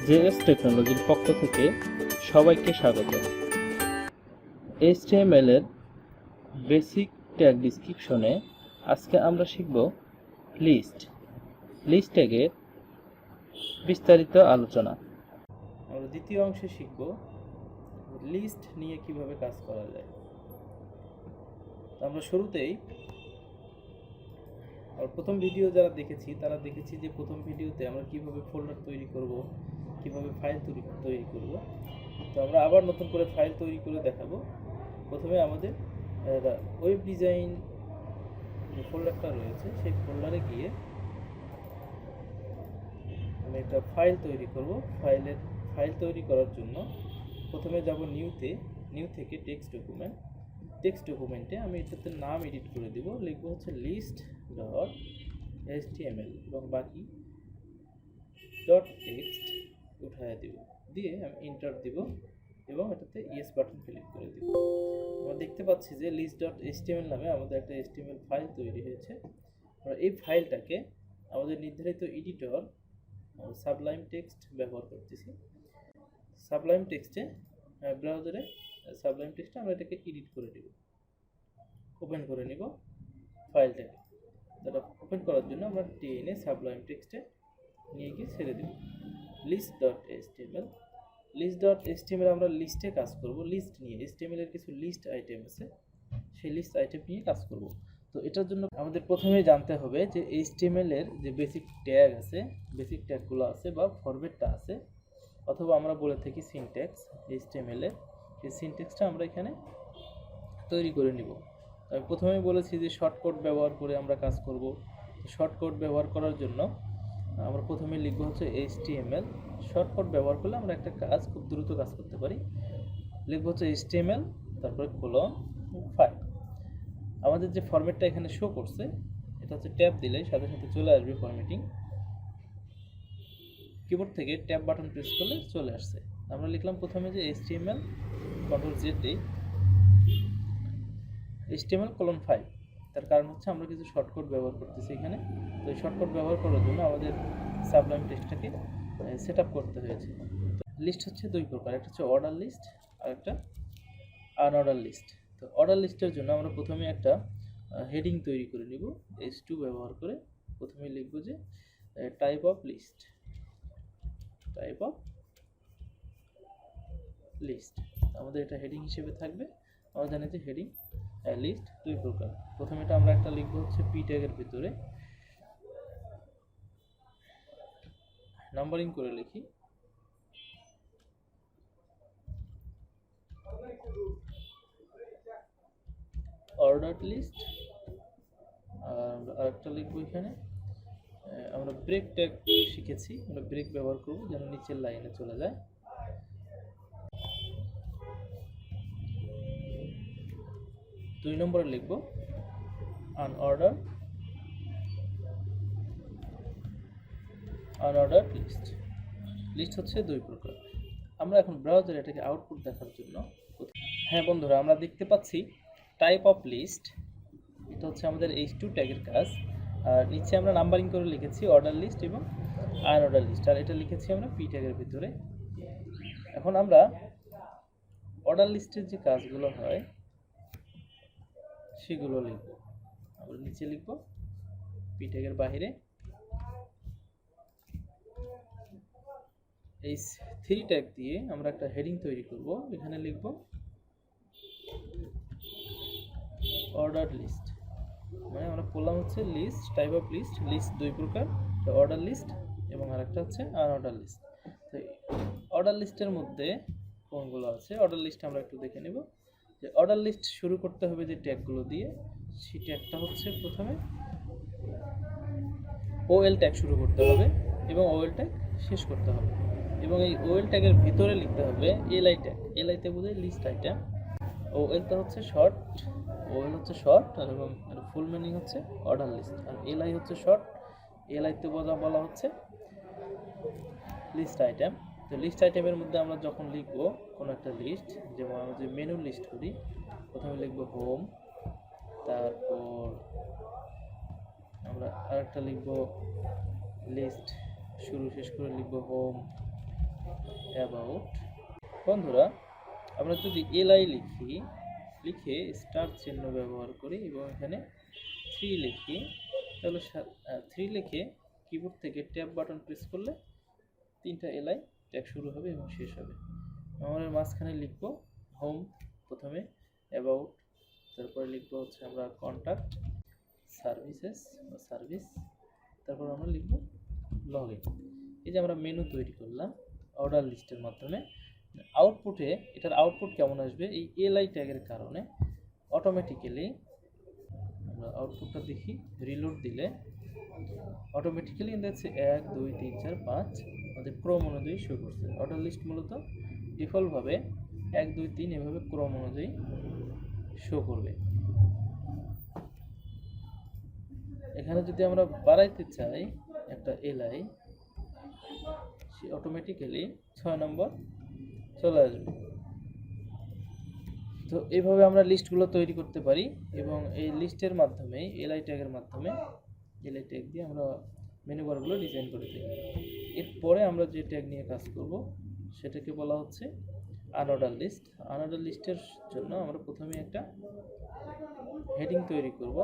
JS টেকনোলজির পক্ষ থেকে সবাইকে স্বাগত। HTML এর বেসিক ট্যাগ ডিসক্রিপশনে আজকে আমরা শিখব লিস্ট ট্যাগের বিস্তারিত আলোচনা। আমরা দ্বিতীয় অংশে শিখব লিস্ট নিয়ে কিভাবে কাজ করা যায়। আমরা শুরুতেই প্রথম ভিডিও যারা দেখেছি তারা দেখেছি যে প্রথম ভিডিওতে আমরা কিভাবে ফোল্ডার তৈরি করব, কিভাবে ফাইল তৈরি করব। তো আমরা আবার নতুন করে ফাইল তৈরি করে দেখাবো। প্রথমে আমাদের ওয়েব ডিজাইন যে ফোল্ডারটা রয়েছে সেই ফোল্ডারে গিয়ে আমি একটা ফাইল তৈরি করব। ফাইল তৈরি করার জন্য প্রথমে যাব নিউ থেকে টেক্সট ডকুমেন্টে আমি এটাতে নাম এডিট করে দিব, লিখবো হচ্ছে list.html এবং বাকি .text উঠায় দিব, দিয়ে আমি এন্টার দিব এবং এটাতে ইয়েস বাটন ক্লিক করে দিব। আমরা দেখতে পাচ্ছি যে list.html নামে আমাদের একটা HTML ফাইল তৈরি হয়েছে। আমরা এই ফাইলটাকে আমাদের নির্ধারিত এডিটর সাবলাইম টেক্সট ব্যবহার করতেছি। সাবলাইম টেক্সটে ব্রাউজারে সাবলাইম টেক্সটে আমরা এটাকে এডিট করে দিব, ওপেন করে নিব ফাইলটাকে। এটা ওপেন করার জন্য আমরা টেনে সাবলাইম টেক্সটে নিয়ে গিয়ে ছেড়ে দেব list.html আমরা লিস্টে কাজ করব। লিস্ট নিয়ে HTML এর কিছু লিস্ট আইটেম আছে, সেই লিস্ট আইটেম নিয়ে কাজ করব। তো এটার জন্য আমাদের প্রথমে জানতে হবে যে HTML এর যে বেসিক ট্যাগ আছে, বেসিক ট্যাগগুলো আছে বা ফরম্যাটটা আছে, অথবা আমরা বলে থাকি সিনট্যাক্স। HTML এর এই সিনট্যাক্সটা আমরা এখানে তৈরি করে নিব। আমি প্রথমেই বলেছি যে শর্টকাট ব্যবহার করে আমরা কাজ করব। শর্টকাট ব্যবহার করার জন্য আমরা প্রথমে লিখব হচ্ছে HTML। শর্টকাট ব্যবহার করলে আমরা একটা কাজ খুব দ্রুত কাজ করতে পারি। লিখব হচ্ছে HTML, তারপরে :5। আমাদের যে ফরম্যাটটা এখানে শো করছে এটা হচ্ছে ট্যাব দিলে সাথে সাথে চলে আসবে ফরম্যাটিং। কিবোর্ড থেকে ট্যাব বাটন প্রেস করলে চলে আসছে। আমরা লিখলাম প্রথমে যে HTML Ctrl+Z দিই HTML:5। তার কারণ হচ্ছে আমরা কিছু শর্টকাট ব্যবহার করতেছি এখানে। তো এই শর্টকাট ব্যবহার করার জন্য আমাদের সাবলাইম টেক্সটটাকে সেট আপ করতে হয়েছে। লিস্ট হচ্ছে দুই প্রকার, একটা হচ্ছে অর্ডার লিস্ট আর একটা আনঅর্ডার লিস্ট। তো অর্ডার লিস্টের জন্য আমরা প্রথমে একটা হেডিং তৈরি করে নিব h2 ব্যবহার করে। প্রথমে লিখব যে টাইপ অফ লিস্ট। আমাদের এটা হেডিং হিসেবে থাকবে। আমরা জানি যে হেডিং লিস্ট দুই প্রকার। প্রথমে এটা আমরা একটা লিখব হচ্ছে p ট্যাগের ভিতরে, নাম্বারিং করে লিখি অর্ডারড লিস্ট। আর একটা লিখব এখানে আমরা ব্রেক ট্যাগ শিখেছি, আমরা ব্রেক ব্যবহার করব যেন নিচের লাইনে চলে যায়। দুই নম্বরে লিখব আনঅর্ডারড লিস্ট হচ্ছে দুই প্রকার। আমরা এখন ব্রাউজারে এটাকে আউটপুট দেখার জন্য, হ্যাঁ বন্ধুরা, আমরা দেখতে পাচ্ছি টাইপ অফ লিস্ট, এটা হচ্ছে আমাদের h2 ট্যাগের কাজ। আর নিচে আমরা নাম্বারিং করে লিখেছি অর্ডার লিস্ট এবং আনঅর্ডার লিস্ট, আর এটা লিখেছি আমরা p ট্যাগের ভিতরে। এখন আমরা অর্ডার লিস্টের যে কাজগুলো হয় সেগুলো লিখব। আমরা নিচে লিখব p ট্যাগের বাইরে এই 3 ট্যাগ দিয়ে আমরা একটা হেডিং তৈরি করব। এখানে লিখব অর্ডার লিস্ট, মানে আমরা বললাম হচ্ছে লিস্ট, টাইপ অফ লিস্ট দুই প্রকার, অর্ডার লিস্ট এবং আরেকটা হচ্ছে আনঅর্ডার লিস্ট। তো অর্ডার লিস্টের মধ্যে কোনগুলো আছে, অর্ডার লিস্ট আমরা একটু দেখে নেব। যে অর্ডার লিস্ট শুরু করতে হবে যে ট্যাগগুলো দিয়ে, সেই ট্যাগটা হচ্ছে প্রথমে OL ট্যাগ শুরু করতে হবে এবং OL ট্যাগ শেষ করতে হবে, এবং এই OL ট্যাগের ভিতরে লিখতে হবে LI ট্যাগ। LI তে বোঝায় লিস্ট আইটেম, OL টা হচ্ছে শর্ট, এবং ফুল মিনিং হচ্ছে অর্ডার লিস্ট, আর LI হচ্ছে শর্ট, LI তে বলা হচ্ছে লিস্ট আইটেম। তো লিস্ট আইটেমের মধ্যে আমরা যখন লিখব কোনো একটা লিস্ট, যেমন আমরা যে মেনু লিস্ট করি, প্রথমে লিখব হোম, তারপর আমরা আরেকটা লিখব লিস্ট, শুরু শেষ করে লিখব হোম, অ্যাবাউট। বন্ধুরা, আমরা যদি এলআই লিখে স্টার চিহ্ন ব্যবহার করি এবং এখানে 3 লিখি, তাহলে 3 লিখে কিবোর্ড থেকে ট্যাব বাটন প্রেস করলে 3টা এলআই ট্যাগ শুরু হবে এবং শেষ হবে। আমরা মাঝখানে লিখব হোম প্রথমে, অ্যাবাউট, তারপরে লিখব হচ্ছে আমরা কন্ট্যাক্ট, সার্ভিসেস বা সার্ভিস, তারপর আমরা লিখব লগইন। এই যে আমরা মেনু তৈরি করলাম অর্ডার লিস্টের মাধ্যমে। আউটপুটে এটার আউটপুট কেমন আসবে, এই এলআই ট্যাগের কারণে অটোমেটিক্যালি আমরা আউটপুটটা দেখি, রিলোড দিলে অটোমেটিক্যালি দেখছে 1 2 3 4 5 আমাদের ক্রম অনুযায়ী শো করছে। অর্ডার লিস্ট মূলত ডিফল্টভাবে 1 2 3 এভাবে ক্রম অনুযায়ী শো করবে। এখানে যদি আমরা বাড়াইতে চাই একটা এলআই, সে অটোমেটিক্যালি 6 নম্বর চলে আসবে। তো এইভাবে আমরা লিস্টগুলো তৈরি করতে পারি এবং এই লিস্টের মাধ্যমে এলআই ট্যাগের মাধ্যমে এলআই ট্যাগ দিয়ে আমরা মেনু বারগুলো ডিজাইন করে দিই। এরপরে আমরা যে ট্যাগ নিয়ে কাজ করব সেটাকে বলা হচ্ছে আনঅর্ডার লিস্ট। আনঅর্ডার লিস্টের জন্য আমরা প্রথমে একটা হেডিং তৈরি করব,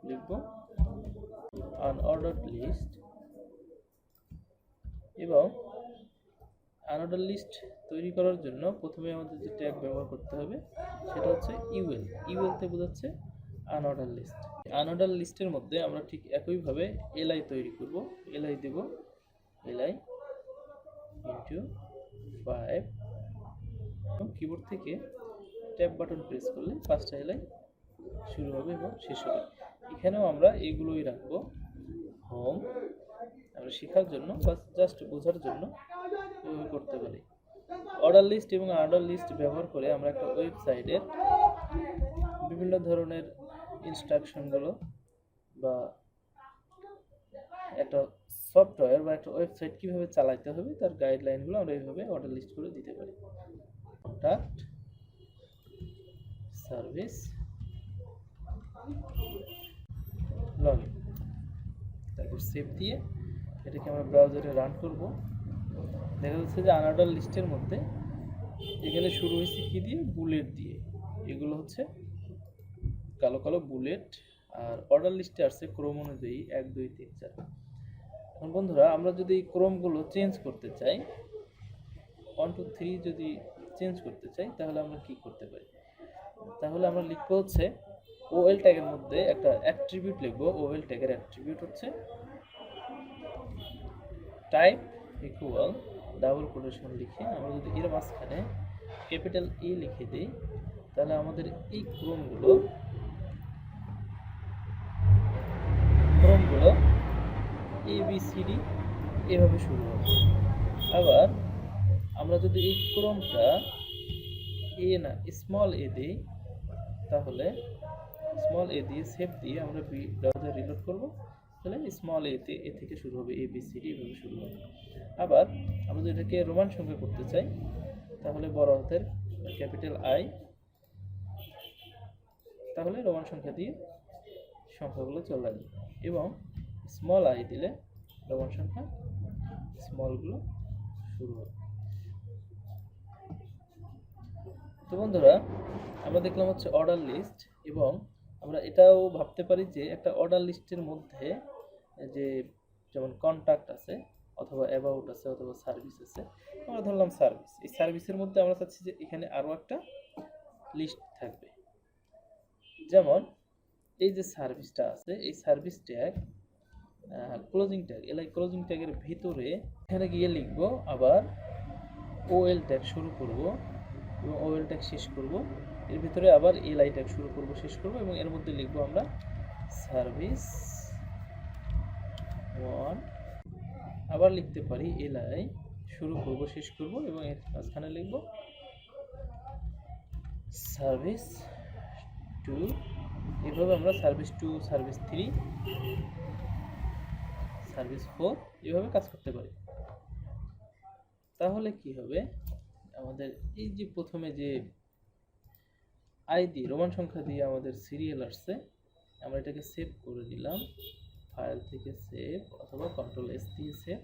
লিখব আনঅর্ডার লিস্ট এবং আনঅর্ডার লিস্ট তৈরি করার জন্য প্রথমে আমাদের যে ট্যাগ ব্যবহার করতে হবে সেটা হচ্ছে ইউএল। ইউএলতে বোঝাচ্ছে আনঅর্ডার লিস্ট। আনঅর্ডার লিস্টের মধ্যে আমরা ঠিক একইভাবে এলআই তৈরি করব। এলআই দেব এলআই ইনটু 5 এবং কিবোর্ড থেকে ট্যাব বাটন প্রেস করলে 5টা এলআই শুরু হবে এবং শেষ হবে। এখানেও আমরা এগুলোই রাখবো। হোম আমরা শেখার জন্য বা জাস্ট বোঝার জন্য এভাবে করতে পারি। অর্ডার লিস্ট এবং আনঅর্ডার লিস্ট ব্যবহার করে আমরা একটা ওয়েবসাইটের বিভিন্ন ধরনের ইনস্ট্রাকশনগুলো বা একটা সফটওয়্যার বা একটা ওয়েবসাইট কীভাবে চালাতে হবে তার গাইডলাইনগুলো আমরা এইভাবে অর্ডার লিস্ট করে দিতে পারি। কন্ট্যাক্ট, সার্ভিস, লগইন, তারপর সেভ দিয়ে এটাকে আমরা ব্রাউজারে রান করব। দেখা যাচ্ছে যে আনঅর্ডার লিস্টের মধ্যে এখানে শুরু হয়েছে কি দিয়ে, বুলেট দিয়ে। এগুলো হচ্ছে কালো কালো বুলেট, আর অর্ডার লিস্টে আসছে ক্রম অনুযায়ী 1 2 3 4। এখন বন্ধুরা, আমরা যদি এই ক্রমগুলো চেঞ্জ করতে চাই, 1 2 3 যদি চেঞ্জ করতে চাই তাহলে আমরা কি করতে পারি, তাহলে আমরা লিখবো হচ্ছে ওএল ট্যাগের মধ্যে একটা অ্যাট্রিবিউট লিখবো। ওএল ট্যাগের অ্যাট্রিবিউট হচ্ছে টাইপ ইকুয়াল ডাবল কোটেশন লিখে আমরা যদি এর মাঝখানে ক্যাপিটাল ই লিখে দিই তাহলে আমাদের এই ক্রমগুলো ABCD এভাবে শুরু হবে। আবার আমরা যদি এই ক্রমটা স্মল এ দিই তাহলে স্মল এ দিয়ে সেভ দিয়ে আমরা ব্রাউজার রিলোড করব, তাহলে স্মল এ থেকে শুরু হবে, ABCD এভাবে শুরু হবে। আবার আমরা যদি এটাকে রোমান সংখ্যা করতে চাই তাহলে বড় হাতের ক্যাপিটাল আই, তাহলে রোমান সংখ্যা দিয়ে সংখ্যাগুলো চলে আসবে এবং স্মল আই দিলে রোমান সংখ্যা স্মলগুলো শুরু হবে। তো বন্ধুরা, আমরা দেখলাম হচ্ছে অর্ডার লিস্ট, এবং আমরা এটাও ভাবতে পারি যে একটা অর্ডার লিস্টের মধ্যে যে যেমন কন্ট্যাক্ট আছে অথবা অ্যাবাউট আছে অথবা সার্ভিস আছে, আমরা ধরলাম সার্ভিস। এই সার্ভিসের মধ্যে আমরা চাচ্ছি যে এখানে আরও একটা লিস্ট থাকবে। যেমন এই যে সার্ভিসটা আছে, এই service tag closing tag, LI closing ট্যাগের ভিতরে এখানে গিয়ে লিখবো আবার ওএল ট্যাগ শুরু করব এবং ওএল ট্যাগ শেষ করব, এর ভিতরে আবার এলআই ট্যাগ শুরু করব শেষ করব, এবং এর মধ্যে লিখবো আমরা সার্ভিস 1, আবার লিখতে পারি এলআই শুরু করব শেষ করব, এবং এর মাঝখানে লিখবো সার্ভিস 2। এভাবে আমরা সার্ভিস 2, সার্ভিস 3, সার্ভিস 4 এভাবে কাজ করতে পারি। তাহলে কি হবে, আমাদের এই যে প্রথমে যে আই দিয়ে রোমান সংখ্যা দিয়ে আমাদের সিরিয়াল আসছে, আমরা এটাকে সেভ করে দিলাম, ফাইল থেকে সেভ অথবা কন্ট্রোল এস দিয়ে সেভ,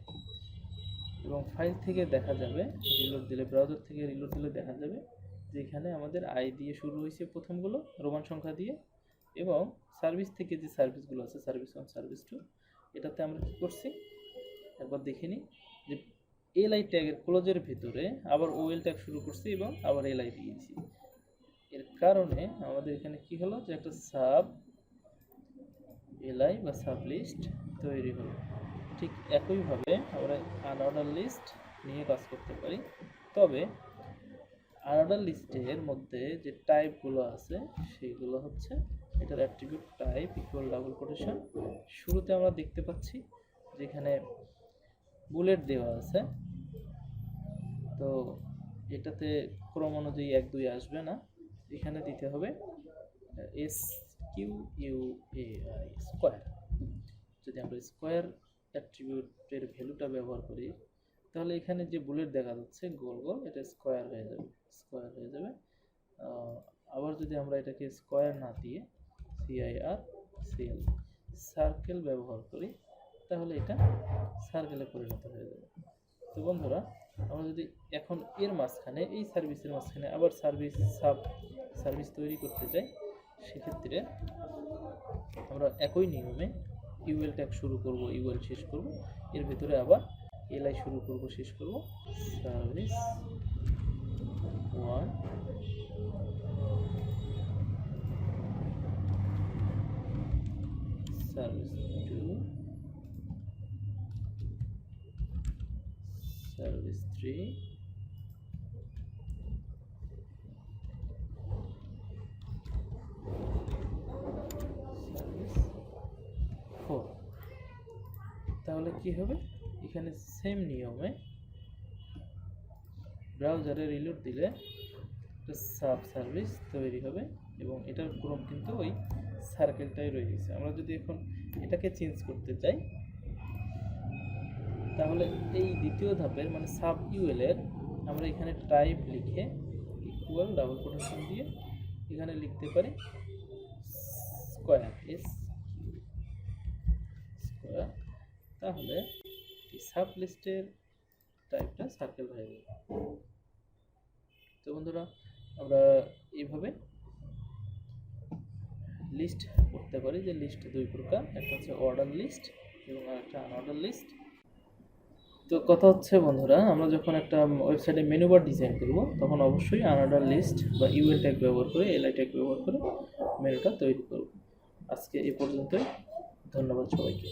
এবং ফাইল থেকে দেখা যাবে, রিলোড দিলে, ব্রাউজার থেকে রিলোড দিলে দেখা যাবে যে এখানে আমাদের আই দিয়ে শুরু হয়েছে প্রথমগুলো রোমান সংখ্যা দিয়ে, এবং সার্ভিস থেকে যে সার্ভিসগুলো আছে, সার্ভিস 1, সার্ভিস 2, এটাতে আমরা কী করছি একবার দেখে নিই যে এলআই ট্যাগের ক্লোজের ভিতরে আবার ওএল ট্যাগ শুরু করছি এবং আবার এলআই দিয়েছি। এর কারণে আমাদের এখানে কি হলো যে একটা সাব এলআই বা সাব লিস্ট তৈরি হলো। ঠিক একইভাবে আমরা আনঅর্ডার লিস্ট নিয়ে কাজ করতে পারি। তবে আনঅর্ডার লিস্টের মধ্যে যে টাইপগুলো আছে সেইগুলো হচ্ছে এটার attribute type equal double quotation. শুরুতে আমরা দেখতে পাচ্ছি যেখানে বুলেট দেওয়া আছে, তো এটাতে ক্রম অনুযায়ী 1 2 আসবে না, এখানে দিতে হবে SQUARE স্কোয়ার। যদি আমরা স্কোয়ার অ্যাট্রিবিউটের ভ্যালুটা ব্যবহার করি তাহলে এখানে যে বুলেট দেখা যাচ্ছে গোল গোল, এটা স্কোয়ার হয়ে যাবে। আবার যদি আমরা এটাকে স্কোয়ার না দিয়ে CIRCL সার্কেল ব্যবহার করি তাহলে এটা সার্কেলে পরিণত হয়ে যাবে। তো বন্ধুরা, আমরা যদি এখন এর মাঝখানে, এই সার্ভিসের মাঝখানে আবার সার্ভিস তৈরি করতে চাই, সেক্ষেত্রে আমরা একই নিয়মে ইউএল ট্যাগ শুরু করব, ইউএল শেষ করব, এর ভিতরে আবার এলআই শুরু করব, শেষ করব, সার্ভিস 1, সার্ভিস 2, সার্ভিস 3, সার্ভিস 4। তাহলে কি হবে, এখানে সেম নিয়মে ব্রাউজারে রিলোড দিলে একটা সাব সার্ভিস তৈরি হবে এবং এটার ক্রম কিন্তু ওই সার্কেলটাই রয়ে গেছে। আমরা যদি এখন এটাকে চেঞ্জ করতে চাই তাহলে এই দ্বিতীয় ধাপের মানে সাব ইউএল এর আমরা এখানে টাইপ লিখে ইকুয়াল ডাবল কোটেশন দিয়ে এখানে লিখতে পারি স্কোয়ার, স্কোয়ার। তাহলে এই সাব লিস্টের টাইপটা সার্কেল হয়ে যাবে। তো বন্ধুরা, আমরা এইভাবে লিস্ট করতে পারি, যে লিস্ট 2 প্রকার, একটা হচ্ছে অর্ডার লিস্ট এবং একটা আনঅর্ডার লিস্ট। তো কথা হচ্ছে বন্ধুরা, আমরা যখন একটা ওয়েবসাইটে মেনু বার ডিজাইন করব তখন অবশ্যই আনঅর্ডার লিস্ট বা ইউএল ট্যাগ ব্যবহার করে, এলআই ট্যাগ ব্যবহার করে মেনুটা তৈরি করব। আজকে এই পর্যন্তই, ধন্যবাদ সবাইকে।